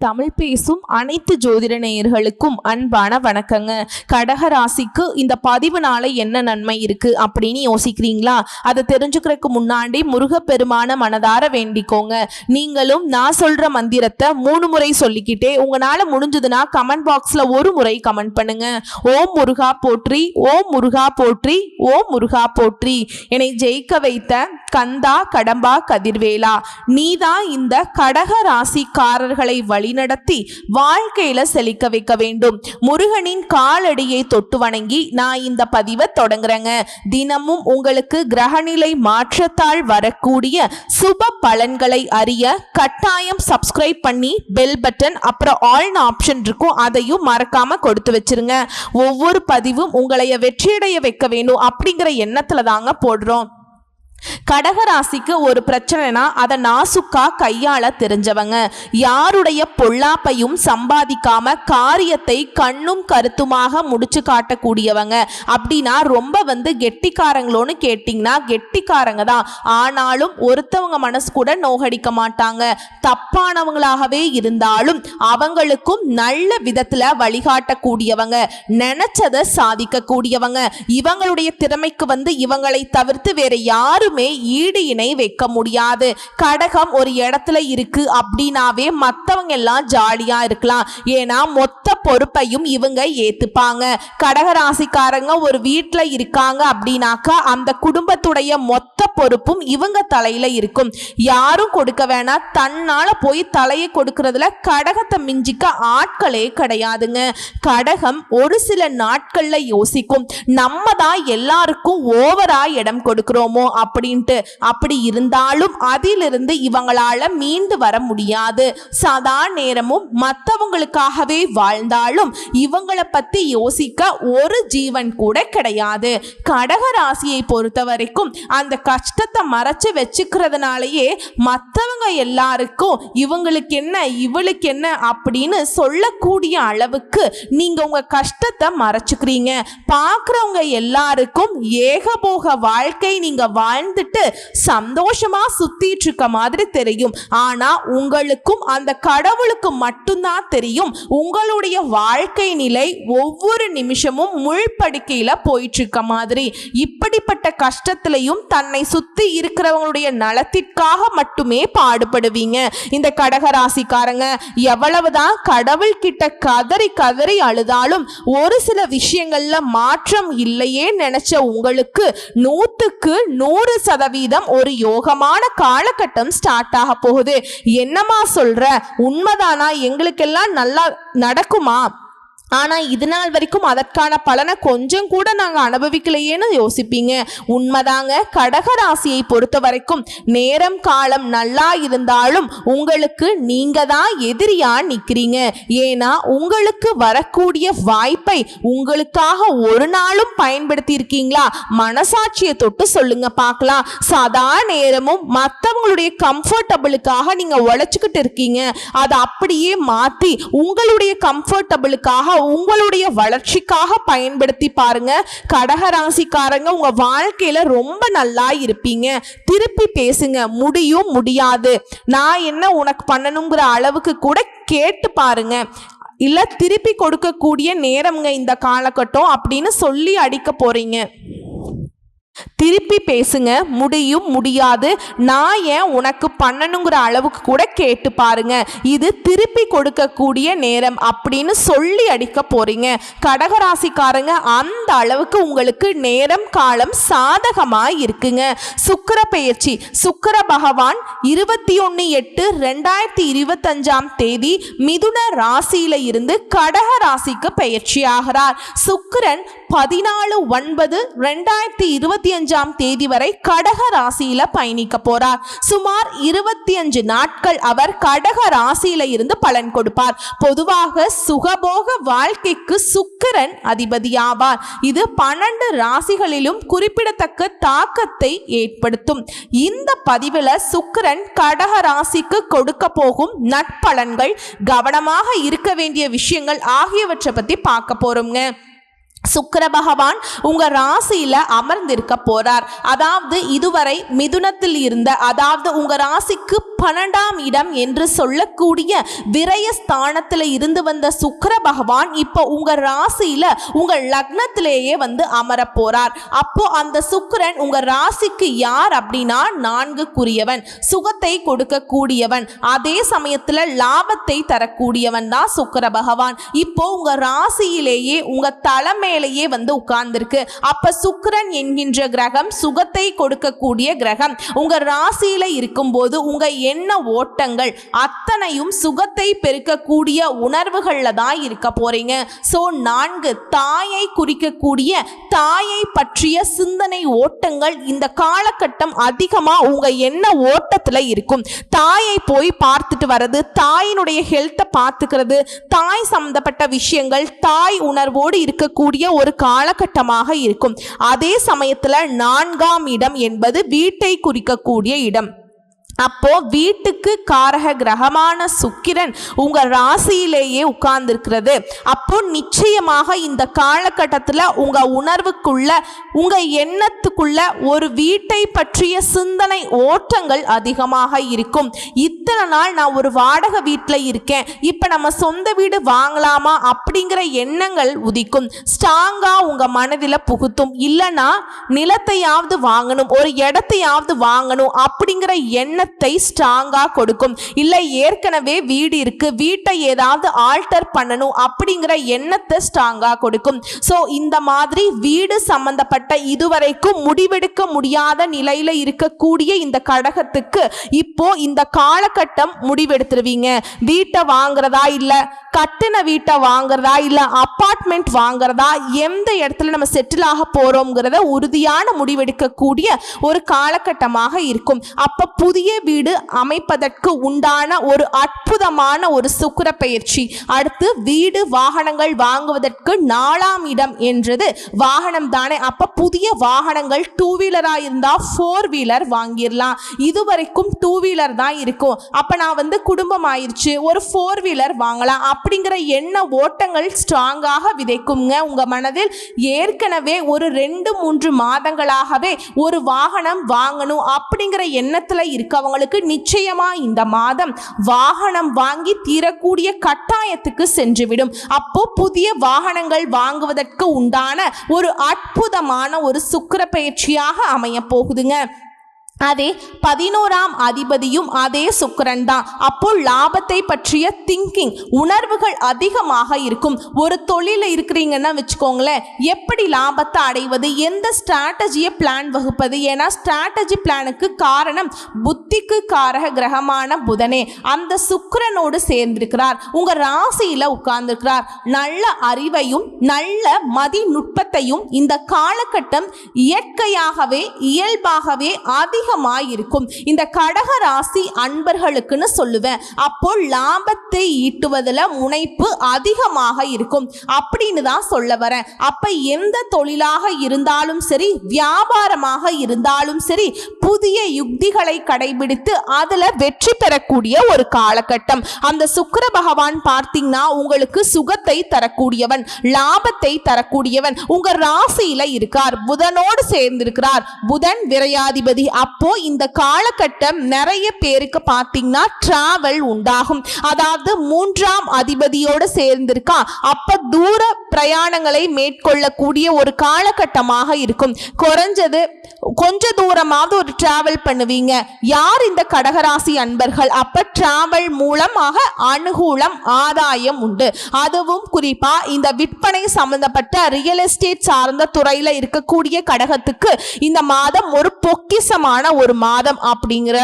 தமிழ் பேசும் அனைத்து ஜோதிட நேயர்களுக்கும் அன்பான வணக்கங்க. கடகராசிக்கு இந்த பதிவுனால என்ன நன்மை இருக்கு அப்படின்னு யோசிக்கிறீங்களா? அதை தெரிஞ்சுக்கிறதுக்கு முன்னாடி முருகப்பெருமான மனதார வேண்டிக்கோங்க. நீங்களும் நான் சொல்ற மந்திரத்தை 3 முறை சொல்லிக்கிட்டே உங்களால முடிஞ்சதுன்னா கமெண்ட் பாக்ஸ்ல ஒரு முறை கமெண்ட் பண்ணுங்க. ஓம் முருகா போற்றி, ஓம் முருகா போற்றி, ஓம் முருகா போற்றி. என்னை ஜெயிக்க வைத்த கந்தா கடம்பா கதிர்வேலா, நீதான் இந்த கடக ராசிக்காரர்களை வழிநடத்தி வாழ்க்கையில செழிக்க வைக்க வேண்டும். முருகனின் காலடியை தொட்டு வணங்கி நான் இந்த பதிவை தொடங்குறேங்க. தினமும் உங்களுக்கு கிரகநிலை மாற்றத்தால் வரக்கூடிய சுப பலன்களை அறிய கட்டாயம் சப்ஸ்கிரைப் பண்ணி பெல் பட்டன் அப்புறம் ஆல் ஆப்ஷன் இருக்கும், அதையும் மறக்காம கொடுத்து வச்சிருங்க. ஒவ்வொரு பதிவும் உங்களைய வெற்றியடைய வைக்க வேண்டும் அப்படிங்கிற எண்ணத்துல தாங்க போடுறோம். கடகராசிக்கு ஒரு பிரச்சனைனா அதை நாசுக்கா கையாள தெரிஞ்சவங்க, யாருடைய பொல்லாப்பையும் சம்பாதிக்காம காரியத்தை கண்ணும் கருத்துமாக முடிச்சு காட்டக்கூடியவங்க. அப்படின்னா ரொம்ப கெட்டிக்காரங்களோன்னு கேட்டிங்கன்னா கெட்டிக்காரங்க தான். ஆனாலும் ஒருத்தவங்க மனசு கூட நோகடிக்க மாட்டாங்க. தப்பானவங்களாகவே இருந்தாலும் அவங்களுக்கும் நல்ல விதத்துல வழிகாட்டக்கூடியவங்க, நினைச்சதை சாதிக்க கூடியவங்க. இவங்களுடைய திறமைக்கு இவங்களை தவிர்த்து வேற யாரும் ஈடு இணை வைக்க முடியாது. கடகம் ஒரு இடத்துல இருக்கு அப்படின்னாவே மத்தவங்க எல்லாம் ஜாலியா இருக்கலாம். ஏன்னா மொத்த பொறுப்பையும் இவங்க ஏத்துப்பாங்க. கடகராசிக்காரங்க ஒரு வீட்டுல இருக்காங்க அப்படின்னாக்கா அந்த குடும்பத்துடைய மொத்த பொறுப்பும் இவங்க தலையில இருக்கும். யாரும் கொடுக்க வேணாம், தன்னால போய் தலையை கொடுக்கறதுல கடகத்தை மிஞ்சிக்க ஆட்களே கிடையாதுங்க. கடகம் ஒரு சில நாட்கள்ல யோசிக்கும், நம்ம தான் எல்லாருக்கும் ஓவரா இடம் கொடுக்கிறோமோ அப்படின்ட்டு. அப்படி இருந்தாலும் அதிலிருந்து இவங்களால மீண்டு வர முடியாது. சதா நேரமும் மற்றவங்களுக்காகவே வாழ்ந்தாலும் இவங்களை பத்தி யோசிக்க ஒரு ஜீவன் கூட கிடையாது. கடகராசியை பொறுத்த வரைக்கும் அந்த கஷ்டத்தை மறைச்சு வச்சுக்கிறதுனாலயே மற்றவங்க எல்லாருக்கும் இவங்களுக்கு என்ன இவளுக்கு என்ன அப்படின்னு சொல்லக்கூடிய அளவுக்கு நீங்க உங்க கஷ்டத்தை மறைச்சுக்கிறீங்க. பார்க்கிறவங்க எல்லாருக்கும் ஏகபோக வாழ்க்கை நீங்க வாழ்ந்துட்டு சந்தோஷமா சுத்திட்டு இருக்க மாதிரி தெரியும். ஆனா உங்களுக்கும் அந்த கடவுளுக்கு மட்டும்தான் தெரியும் உங்களுடைய வாழ்க்கை நிலை ஒவ்வொரு நிமிஷமும் முள்படுக்கையில போயிட்டு இருக்க மாதிரி. இப்படிப்பட்ட கஷ்டத்திலையும் தன்னை சுத்தி இருக்கிறவங்களுடைய நலத்திற்காக மட்டுமே பாடுபடுவீங்க. இந்த கடகராசிக்காரங்க எவ்வளவுதான் கடவுள் கிட்ட கதறி கதறி அழுதாலும் ஒரு சில விஷயங்கள்ல மாற்றம் இல்லையே நினைச்ச உங்களுக்கு 100% ஒரு யோகமான காலகட்டம் ஸ்டார்ட் ஆக போகுது. என்னமா சொல்ற, உண்மைதானா? எங்களுக்கெல்லாம் நல்லா நடக்குமா? ஆனா இது நாள் வரைக்கும் அதற்கான பலனை கொஞ்சம் கூட நாங்க அனுபவிக்கலையேன்னு யோசிப்பீங்க. உண்மைதாங்க. கடகராசியை பொறுத்த வரைக்கும் நேரம் காலம் நல்லா இருந்தாலும் உங்களுக்கு நீங்க தான் எதிரியா நிக்கிறீங்க. ஏன்னா உங்களுக்கு வரக்கூடிய வாய்ப்பை உங்களுக்காக ஒரு நாளும் பயன்படுத்தி இருக்கீங்களா? மனசாட்சியை தொட்டு சொல்லுங்க பார்க்கலாம். சதா நேரமும் மற்றவங்களுடைய கம்ஃபர்டபுளுக்காக நீங்க உழைச்சுக்கிட்டு இருக்கீங்க. அதை அப்படியே மாத்தி உங்களுடைய கம்ஃபர்டபுளுக்காக உங்களுடைய வளர்ச்சிக்காக பயன்படுத்தி பாருங்க. கடகராசிக்காரங்க உங்க வாழ்க்கையில ரொம்ப நல்லா இருப்பீங்க. திருப்பி பேசுங்க. முடியும் முடியாது, நான் என்ன உனக்கு பண்ணணுங்கிற அளவுக்கு கூட கேட்டு பாருங்க. இல்ல திருப்பி கொடுக்கக்கூடிய நேரம்ங்க இந்த காலகட்டம் அப்படின்னு சொல்லி அடிக்க போறீங்க. திருப்பி பேசுங்க. முடியும் முடியாது, நான் ஏன் உனக்கு பண்ணணுங்கிற அளவுக்கு கூட கேட்டு பாருங்க. இது திருப்பி கொடுக்கக்கூடிய நேரம் அப்படின்னு சொல்லி அடிக்க போறீங்க. கடகராசிக்காரங்க அந்த அளவுக்கு உங்களுக்கு நேரம் காலம் சாதகமா இருக்குங்க. சுக்கிர பெயர்ச்சி. சுக்கிர பகவான் 21/8/2025 மிதுன ராசியில இருந்து கடக ராசிக்கு பெயர்ச்சி ஆகிறார். சுக்கிரன் 14/9/2025 வரை கடக ராசியில பயணிக்க போறார். சுமார் 25 நாட்கள் அவர் கடக ராசியில இருந்து பலன் கொடுப்பார். பொதுவாக சுகபோக வாழ்க்கைக்கு சுக்கிரன் அதிபதியாவார். இது 12 ராசிகளிலும் குறிப்பிடத்தக்க தாக்கத்தை ஏற்படுத்தும். இந்த பதிவுல சுக்கிரன் கடக ராசிக்கு கொடுக்க போகும் நற்பலன்கள், கவனமாக இருக்க வேண்டிய விஷயங்கள் ஆகியவற்றை பத்தி பார்க்க போறோம்ங்க. சுக்கிர பகவான் உங்க ராசியில அமர்ந்திருக்க போறார். அதாவது இதுவரை மிதுனத்தில் இருந்த, அதாவது உங்க ராசிக்கு 12ஆம் இடம் என்று சொல்லக்கூடிய விரயஸ்தானத்தில் இருந்து வந்த சுக்கிர பகவான் இப்போ உங்க ராசியில உங்க லக்னத்திலேயே வந்து அமர போறார். அப்போ அந்த சுக்கிரன் உங்க ராசிக்கு யார் அப்படின்னா 4க்குரியவன், சுகத்தை கொடுக்கக்கூடியவன், அதே சமயத்துல லாபத்தை தரக்கூடியவன் தான் சுக்கிர பகவான். இப்போ உங்க ராசியிலேயே உங்க தலைமையிலேயே வந்து உட்கார்ந்திருக்கு. அப்ப சுக்கிரன் என்கின்ற கிரகம் சுகத்தை கொடுக்கக்கூடிய கிரகம் உங்க ராசியில இருக்கும்போது உங்க எண்ண ஓட்டங்கள் அத்தனையும் சுகத்தை பெருக்கக்கூடிய உணர்வுகள்ல தான் இருக்க போறீங்க. சோ 4 தாயை குறிக்கக்கூடிய தாயை பற்றிய சிந்தனை ஓட்டங்கள் இந்த காலகட்டம் அதிகமா உங்க எண்ண ஓட்டத்துல இருக்கும். தாயை போய் பார்த்துட்டு வர்றது, தாயினுடைய ஹெல்த்தை பார்த்துக்கிறது, தாய் சம்பந்தப்பட்ட விஷயங்கள், தாய் உணர்வோடு இருக்கக்கூடிய ஒரு காலகட்டமாக இருக்கும். அதே சமயத்துல 4ஆம் இடம் என்பது வீட்டை குறிக்கக்கூடிய இடம். அப்போ வீட்டுக்கு காரக கிரகமான சுக்கிரன் உங்க ராசியிலேயே உட்கார்ந்திருக்கிறது. அப்போ நிச்சயமாக இந்த காலகட்டத்தில் உங்க உணர்வுக்குள்ள உங்க எண்ணத்துக்குள்ள ஒரு வீட்டை பற்றிய சிந்தனை ஓட்டங்கள் அதிகமாக இருக்கும். இத்தனை நாள் நான் ஒரு வாடகை வீட்டில் இருக்கேன், இப்போ நம்ம சொந்த வீடு வாங்கலாமா அப்படிங்கிற எண்ணங்கள் உதிக்கும், ஸ்ட்ராங்கா உங்க மனதில் புகுத்தும். இல்லைன்னா நிலத்தையாவது வாங்கணும், ஒரு இடத்தையாவது வாங்கணும் அப்படிங்கிற எண்ண ஸ்ட்ராங்கா கொடுக்கும். இல்ல ஏற்கனவே வீடு இருக்கு, வீட்டை ஏதாவது ஆல்டர் பண்ணணும் அப்படிங்கிற எண்ணத்தை ஸ்ட்ராங்கா கொடுக்கும். சோ இந்த மாதிரி வீடு சம்பந்தப்பட்ட இதுவரைக்கும் முடிவெடுக்க முடியாத நிலையில இருக்கக்கூடிய இந்த கடகத்துக்கு இப்போ இந்த காலகட்டம் முடிவெடுத்துருவீங்க. வீட்டை வாங்குறதா இல்ல கட்டின வீட்டை வாங்குறதா இல்ல அபார்ட்மெண்ட் வாங்குறதா, எந்த இடத்துல நம்ம செட்டில் ஆக போறோம்ங்கிறத உறுதியான முடிவெடுக்கக்கூடிய ஒரு காலகட்டமாக இருக்கும். அப்ப புதிய வீடு அமைப்பதற்கு உண்டான ஒரு அற்புதமான ஒரு சுக்கிர பயிற்சி. அடுத்து வீடு வாகனங்கள் வாங்குவதற்கு 4ஆம் இடம் என்றது வாகனம் தானே. அப்ப புதிய வாகனங்கள் 2 வீலரா இருந்தா 4 வீலர் வாங்கிடலாம். இதுவரைக்கும் 2 வீலர் தான் இருக்கும், அப்ப நான் வந்து குடும்பம் ஆயிடுச்சு ஒரு 4 வீலர் வாங்கலாம் அப்படிங்கிற எண்ண ஓட்டங்கள் ஸ்ட்ராங்காக விதைக்குங்க உங்க மனதில். ஏற்கனவே ஒரு 2-3 மாதங்களாகவே ஒரு வாகனம் வாங்கணும் அப்படிங்கிற எண்ணத்துல இருக்கவங்களுக்கு நிச்சயமா இந்த மாதம் வாகனம் வாங்கி தீரக்கூடிய கட்டாயத்துக்கு சென்றுவிடும். அப்போ புதிய வாகனங்கள் வாங்குவதற்கு உண்டான ஒரு அற்புதமான ஒரு சுக்கிர பயிற்சியாக அமைய போகுதுங்க. அதே 11ஆம் அதிபதியும் அதே சுக்கிரன் தான். அப்போ லாபத்தை பற்றிய திங்கிங் உணர்வுகள் அதிகமாக இருக்கும். ஒரு தொழில இருக்கிறீங்கன்னா வச்சுக்கோங்களேன், எப்படி லாபத்தை அடைவது, எந்த ஸ்ட்ராட்டஜியை பிளான் வகுப்பது. ஏன்னா ஸ்ட்ராட்டஜி பிளானுக்கு காரணம் புத்திக்கு காரக கிரகமான புதனே அந்த சுக்கிரனோடு சேர்ந்திருக்கிறார், உங்க ராசியில உட்கார்ந்திருக்கிறார். நல்ல அறிவையும் நல்ல மதிநுட்பத்தையும் இந்த காலகட்டம் இயற்கையாகவே இயல்பாகவே இருக்கும். இந்த கடக ராசி அன்பர்களுக்குன்னு சொல்லுவேன். அப்போ லாபத்தை ஈட்டுவதில் முனைப்பு அதிகமாக இருக்கும் அப்படின்னு தான் சொல்ல வரேன். அப்ப எந்த தொழிலாக இருந்தாலும் சரி, வியாபாரமாக இருந்தாலும் சரி, புதிய யுக்திகளை கடைபிடித்து அதுல வெற்றி பெறக்கூடிய ஒரு காலகட்டம். அந்த சுக்கிர பகவான் பார்த்தீங்கன்னா உங்களுக்கு சுகத்தை தரக்கூடியவன், லாபத்தை தரக்கூடியவன் உங்க ராசியில இருக்கார், புதனோடு சேர்ந்திருக்கிறார். புதன் விரையாதிபதி. அப்போ இந்த காலகட்டம் நிறைய பேருக்கு பார்த்தீங்கன்னா டிராவல் உண்டாகும். அதாவது 3ஆம் அதிபதியோடு சேர்ந்திருக்கா, அப்ப தூர பிரயாணங்களை மேற்கொள்ளக்கூடிய ஒரு காலகட்டமாக இருக்கும். குறைஞ்சது கொஞ்ச தூரமாவது ஒரு டிராவல் பண்ணுவீங்க. யார் இந்த கடகராசி அன்பர்கள்? அப்ப டிராவல் மூலமாக அனுகூலம் ஆதாயம் உண்டு. அதுவும் குறிப்பா இந்த விற்பனை சம்பந்தப்பட்ட ரியல் எஸ்டேட் சார்ந்த துறையில இருக்கக்கூடிய கடகத்துக்கு இந்த மாதம் ஒரு பொக்கிசமான ஒரு மாதம் அப்படிங்கிற,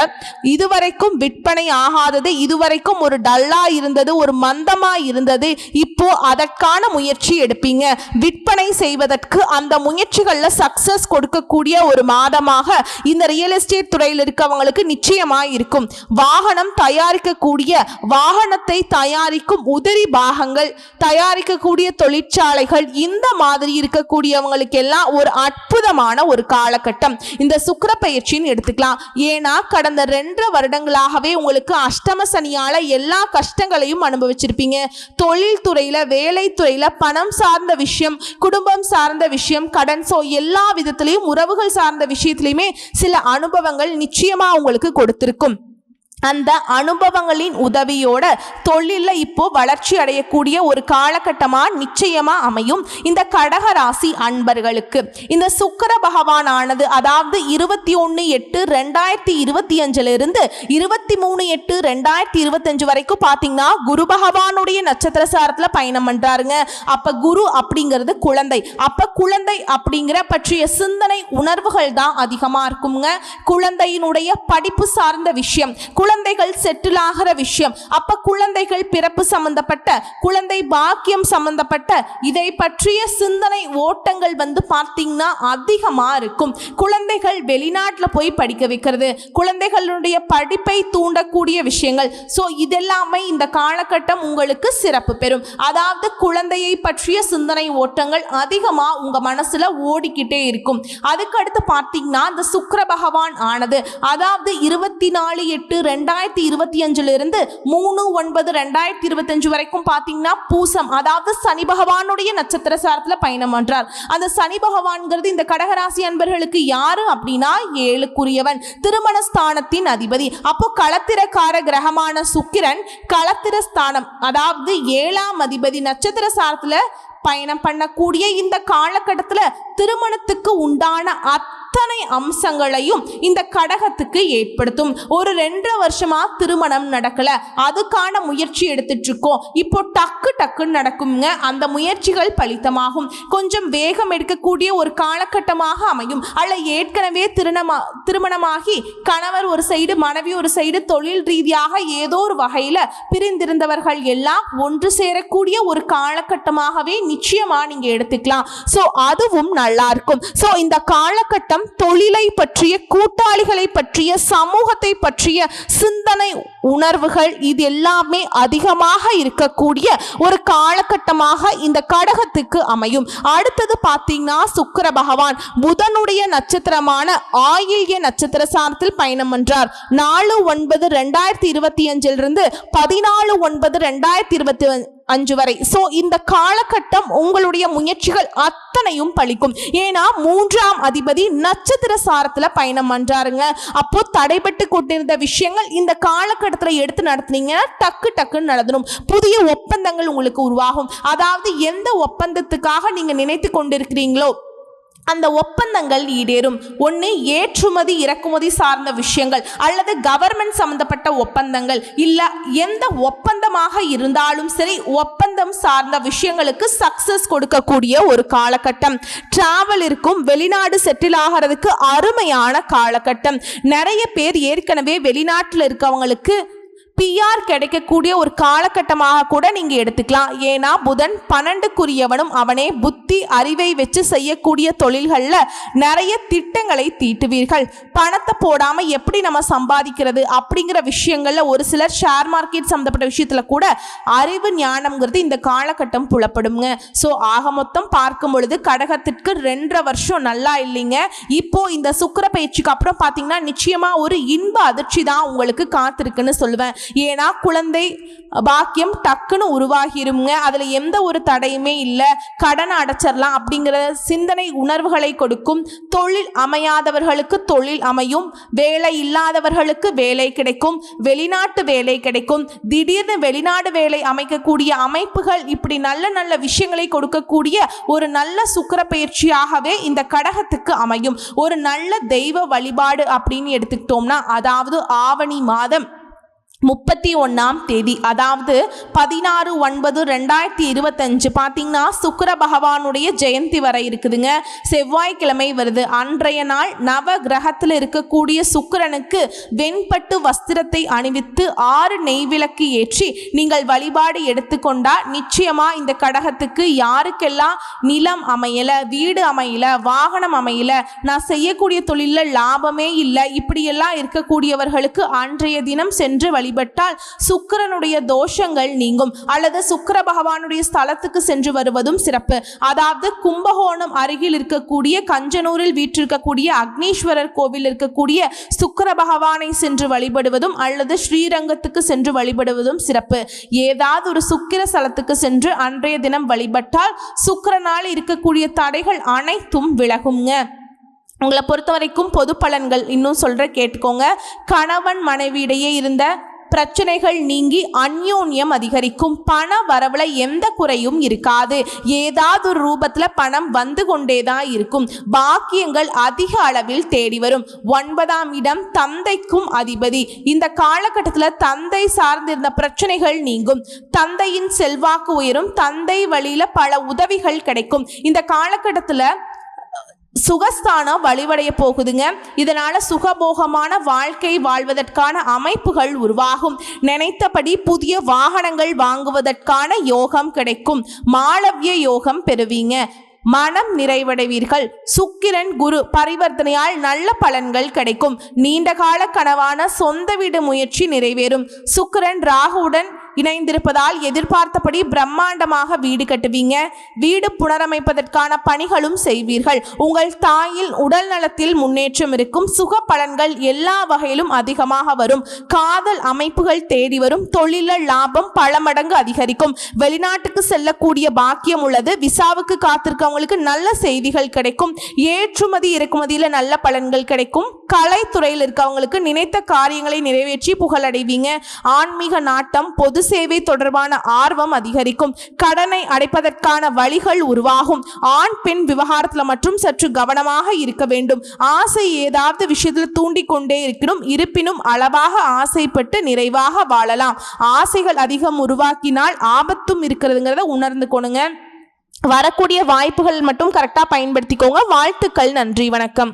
இதுவரைக்கும் விற்பனை ஆகாதது, இதுவரைக்கும் ஒரு டல்லா இருந்தது, ஒரு மந்தமா இருந்தது, இப்போ அதற்கான முயற்சி எடுப்பீங்க. விற்பனை செய்வதற்கு அந்த முயற்சிகள்ல சக்சஸ் கொடுக்கக்கூடிய ஒரு மாதமாக இந்த ரியல் எஸ்டேட் துறையில் இருக்கவங்களுக்கு நிச்சயமா இருக்கும். வாகனம் தயாரிக்கக்கூடிய, வாகனத்தை தயாரிக்கும் உதிரி பாகங்கள் தயாரிக்கக்கூடிய தொழிற்சாலைகள், இந்த மாதிரி இருக்கக்கூடியவங்களுக்கு எல்லாம் ஒரு அற்புதமான ஒரு காலகட்டம் இந்த சுக்கிர பயிற்சின்னு எடுத்துக்கலாம். ஏன்னா கடந்த 2 வருடங்களாகவே உங்களுக்கு அஷ்டம சனியால எல்லா கஷ்டங்களையும் அனுபவிச்சிருப்பீங்க. தொழில் துறையில, வேலை துறையில பணம் பணம் சார்ந்த விஷயம், குடும்பம் சார்ந்த விஷயம், கடன், எல்லா விதத்திலையும் உறவுகள் சார்ந்த விஷயத்திலையுமே சில அனுபவங்கள் நிச்சயமா உங்களுக்கு கொடுத்திருக்கும். அந்த அனுபவங்களின் உதவியோட தொழில இப்போ வளர்ச்சி அடையக்கூடிய ஒரு காலகட்டமா நிச்சயமா அமையும் இந்த கடக ராசி அன்பர்களுக்கு. இந்த சுக்கிர பகவான் ஆனது அதாவது 21/8/2025 இருந்து 23/8/2025 வரைக்கும் பாத்தீங்கன்னா குரு பகவானுடைய நட்சத்திர சாரத்துல பயணம் பண்றாருங்க. அப்ப குரு அப்படிங்கிறது குழந்தை, அப்ப குழந்தை அப்படிங்கிற பற்றிய சிந்தனை உணர்வுகள் தான் அதிகமா இருக்குங்க. குழந்தையினுடைய படிப்பு சார்ந்த விஷயம், குழந்தைகள் செட்டில் ஆகிற விஷயம், அப்ப குழந்தைகள் பிறப்பு சம்பந்தப்பட்ட, குழந்தை பாக்கியம் சம்பந்தப்பட்ட இதை பற்றிய சிந்தனை ஓட்டங்கள் பார்த்தீங்கன்னா அதிகமா இருக்கும். குழந்தைகள் வெளிநாட்டுல போய் படிக்க வைக்கிறது, குழந்தைகளுடைய படிப்பை தூண்டக்கூடிய விஷயங்கள், இதெல்லாமே இந்த காலகட்டம் உங்களுக்கு சிறப்பு பெறும். அதாவது குழந்தையை பற்றிய சிந்தனை ஓட்டங்கள் அதிகமா உங்க மனசுல ஓடிக்கிட்டே இருக்கும். அதுக்கு அடுத்து பார்த்தீங்கன்னா இந்த சுக்கிர பகவான் ஆனது அதாவது 24/8/2025 இருந்து 3/9/2025 வரைக்கும் பாத்தீங்கன்னா பூசம் அதாவது சனி பகவானுடைய நட்சத்திர சாரத்துல பயணம் பண்றார். அந்த சனி பகவான்கிறது இந்த கடகராசி அன்பர்களுக்கு யாரு அப்படின்னா 7க்குரியவன், திருமண ஸ்தானத்தின் அதிபதி. அப்போ களத்திரக்கார கிரகமான சுக்கிரன் களத்திர ஸ்தானம் அதாவது 7ஆம் அதிபதி நட்சத்திர சாரத்துல பயணம் பண்ணக்கூடிய இந்த காலகட்டத்துல திருமணத்துக்கு உண்டான அத்தனை அம்சங்களையும் இந்த கடகத்துக்கு ஏற்படுத்தும். ஒரு 2 வருஷமா திருமணம் நடக்கல, அதுக்கான முயற்சி எடுத்துட்டு இருக்கோம், இப்போ டக்குன்னு நடக்குங்க. அந்த முயற்சிகள் பலித்தமாகும். கொஞ்சம் வேகம் எடுக்கக்கூடிய ஒரு காலகட்டமாக அமையும். அல்ல ஏற்கனவே திருமணமாகி கணவர் ஒரு சைடு மனைவி ஒரு சைடு தொழில் ரீதியாக ஏதோ ஒரு வகையில பிரிந்திருந்தவர்கள் எல்லாம் ஒன்று சேரக்கூடிய ஒரு காலகட்டமாகவே நிச்சயமா நீங்க எடுத்துக்கலாம். அதுவும் நல்லா இருக்கும். இந்த காலகட்டம் தொழிலை பற்றிய, கூட்டாளிகளை பற்றிய, சமூகத்தை பற்றிய சிந்தனை உணர்வுகள் இது எல்லாமே அதிகமாக இருக்கக்கூடிய ஒரு காலகட்டமாக இந்த கடகத்துக்கு அமையும். அடுத்தது பார்த்தீங்கன்னா சுக்கிர பகவான் புதனுடைய நட்சத்திரமான ஆயில்ய நட்சத்திர சாரத்தில் பயணம் பண்றார். 4/9/2025 இருந்து 14/9/2025 வரை. இந்த காலகட்டம் உங்களுடைய முயற்சிகள் அத்தனையும் பலிக்கும். ஏன்னா 3ஆம் அதிபதி நட்சத்திர சாரத்துல பயணம் பண்றாருங்க. அப்போ தடைபட்டு கொண்டிருந்த விஷயங்கள் இந்த காலகட்டத்துல எடுத்து நடத்துனீங்கன்னா டக்குன்னு நடந்துடும். புதிய ஒப்பந்தங்கள் உங்களுக்கு உருவாகும். அதாவது எந்த ஒப்பந்தத்துக்காக நீங்க நினைத்து கொண்டிருக்கிறீங்களோ அந்த ஒப்பந்தங்கள் ஈடேறும். ஒன்று ஏற்றுமதி இறக்குமதி சார்ந்த விஷயங்கள் அல்லது கவர்மெண்ட் சம்பந்தப்பட்ட ஒப்பந்தங்கள், இல்ல எந்த ஒப்பந்தமாக இருந்தாலும் சரி ஒப்பந்தம் சார்ந்த விஷயங்களுக்கு சக்சஸ் கொடுக்கக்கூடிய ஒரு காலகட்டம். டிராவல் இருக்கும், வெளிநாடு செட்டில் ஆகிறதுக்கு அருமையான காலகட்டம். நிறைய பேர் ஏற்கனவே வெளிநாட்டில் இருக்கவங்களுக்கு பிஆர் கிடைக்கக்கூடிய ஒரு காலகட்டமாக கூட நீங்க எடுத்துக்கலாம். ஏன்னா புதன் 12க்குரியவனும் அவனே. புத்தி அறிவை வச்சு செய்யக்கூடிய தொழில்கள்ல நிறைய திட்டங்களை தீட்டுவீர்கள். பணத்தை போடாம எப்படி நம்ம சம்பாதிக்கிறது அப்படிங்கிற விஷயங்கள்ல ஒரு சிலர் ஷேர் மார்க்கெட் சம்பந்தப்பட்ட விஷயத்துல கூட அறிவு ஞானம்ங்கிறது இந்த காலகட்டம் புலப்படுங்க. ஆக மொத்தம் பார்க்கும் பொழுது கடகத்திற்கு 2.5 வருஷம் நல்லா இல்லைங்க. இப்போ இந்த சுக்கிர பயிற்சிக்கு அப்புறம் பாத்தீங்கன்னா நிச்சயமா ஒரு இன்ப அதிர்ச்சி தான் உங்களுக்கு காத்திருக்குன்னு சொல்லுவேன். ஏன்னா குழந்தை பாக்கியம் டக்குன்னு உருவாகிருங்க. அதுல எந்த ஒரு தடையுமே இல்லை. கடன் அடைச்சிடலாம் அப்படிங்கிற சிந்தனை உணர்வுகளை கொடுக்கும். தொழில் அமையாதவர்களுக்கு தொழில் அமையும், வேலை இல்லாதவர்களுக்கு வேலை கிடைக்கும், வெளிநாட்டு வேலை கிடைக்கும், திடீர்னு வெளிநாடு வேலை அமைக்கக்கூடிய அமைப்புகள், இப்படி நல்ல நல்ல விஷயங்களை கொடுக்கக்கூடிய ஒரு நல்ல சுக்கிர பயிற்சியாகவே இந்த கடகத்துக்கு அமையும். ஒரு நல்ல தெய்வ வழிபாடு அப்படின்னு எடுத்துக்கிட்டோம்னா அதாவது ஆவணி மாதம் 31ஆம் தேதி அதாவது 16/9/2025 பார்த்தீங்கன்னா சுக்கிர பகவானுடைய ஜெயந்தி வர இருக்குதுங்க. செவ்வாய்க்கிழமை வருது. அன்றைய நாள் நவ கிரகத்தில் இருக்கக்கூடிய சுக்கிரனுக்கு வெண்பட்டு வஸ்திரத்தை அணிவித்து 6 நெய்விளக்கு ஏற்றி நீங்கள் வழிபாடு எடுத்துக்கொண்டா நிச்சயமா இந்த கடகத்துக்கு யாருக்கெல்லாம் நிலம் அமையல, வீடு அமையல, வாகனம் அமையல, நான் செய்யக்கூடிய தொழிலில் லாபமே இல்லை, இப்படியெல்லாம் இருக்கக்கூடியவர்களுக்கு அன்றைய தினம் சென்று வழிபட்டால் சுக்கிரனுடைய தோஷங்கள் நீங்கும். அல்லது சுக்கிர பகவானுடைய ஸ்தலத்துக்கு சென்று வருவதும் சிறப்பு. அதாவது கும்பகோணம் அருகில் இருக்கக்கூடிய கஞ்சனூரில் வீற்றிருக்கக்கூடிய அக்னீஸ்வரர் கோவில் இருக்கக்கூடிய சுக்கிர பகவானை சென்று வழிபடுவதும் அல்லது ஸ்ரீரங்கத்துக்கு சென்று வழிபடுவதும் சிறப்பு. ஏதாவது ஒரு சுக்கிர ஸ்தலத்துக்கு சென்று அன்றைய தினம் வழிபட்டால் சுக்கிரனால் இருக்கக்கூடிய தடைகள் அனைத்தும் விலகுங்க. உங்களை பொறுத்த வரைக்கும் பொது பலன்கள் இன்னும் சொல்ற கேட்டுக்கோங்க. கணவன் மனைவியிடையே இருந்த பிரச்சனைகள் நீங்கி அந்யோன்யம் அதிகரிக்கும். பண வரவுல எந்த குறையும் இருக்காது. ஏதாவது ஒரு ரூபத்துல பணம் வந்து கொண்டேதான் இருக்கும். பாக்கியங்கள் அதிக அளவில் தேடி வரும். 9ஆம் இடம் தந்தைக்கும் அதிபதி. இந்த காலகட்டத்தில் தந்தை சார்ந்திருந்த பிரச்சனைகள் நீங்கும். தந்தையின் செல்வாக்கு உயரும். தந்தை வழியில பல உதவிகள் கிடைக்கும். இந்த காலகட்டத்தில் சுகஸ்தானம் வலிவடைய போகுதுங்க. இதனால சுகபோகமான வாழ்க்கை வாழ்வதற்கான அமைப்புகள் உருவாகும். நினைத்தபடி புதிய வாகனங்கள் வாங்குவதற்கான யோகம் கிடைக்கும். மாளவிய யோகம் பெறுவீங்க. மனம் நிறைவடைவீர்கள். சுக்கிரன் குரு பரிவர்த்தனையால் நல்ல பலன்கள் கிடைக்கும். நீண்டகால கனவான சொந்த வீடு முயற்சி நிறைவேறும். சுக்கிரன் ராகுவுடன் இணைந்திருப்பதால் எதிர்பார்த்தபடி பிரம்மாண்டமாக வீடு கட்டுவீங்க. வீடு புனரமைப்பதற்கான பணிகளும் செய்வீர்கள். உங்கள் தாயின் உடல் நலத்தில் முன்னேற்றம் இருக்கும். சுக பலன்கள் எல்லா வகையிலும் அதிகமாக வரும். காதல் அமைப்புகள் தேடி வரும். தொழில லாபம் பல மடங்கு அதிகரிக்கும். வெளிநாட்டுக்கு செல்லக்கூடிய பாக்கியம் உள்ளது. விசாவுக்கு காத்திருக்கவங்களுக்கு நல்ல செய்திகள் கிடைக்கும். ஏற்றுமதி இறக்குமதியில நல்ல பலன்கள் கிடைக்கும். கலைத்துறையில் இருக்கவங்களுக்கு நினைத்த காரியங்களை நிறைவேற்றி புகழடைவீங்க. ஆன்மீக நாட்டம் பொது சேவை தொடர்பான ஆர்வம் அதிகரிக்கும். கடனை அடைப்பதற்கான வழிகள் உருவாகும். ஆண் பெண் விவகாரத்தில் மற்றும் சற்று கவனமாக இருக்க வேண்டும். ஆசை ஏதாவது விஷயத்தில் தூண்டிக்கொண்டே இருக்கணும். இருப்பினும் அளவாக ஆசைப்பட்டு நிறைவாக வாழலாம். ஆசைகள் அதிகம் உருவாக்கினால் ஆபத்தும் இருக்கிறதுங்கிறத உணர்ந்து கொள்ளுங்க. வரக்கூடிய வாய்ப்புகள் மட்டும் கரெக்டாக பயன்படுத்திக்கோங்க. வாழ்த்துக்கள். நன்றி. வணக்கம்.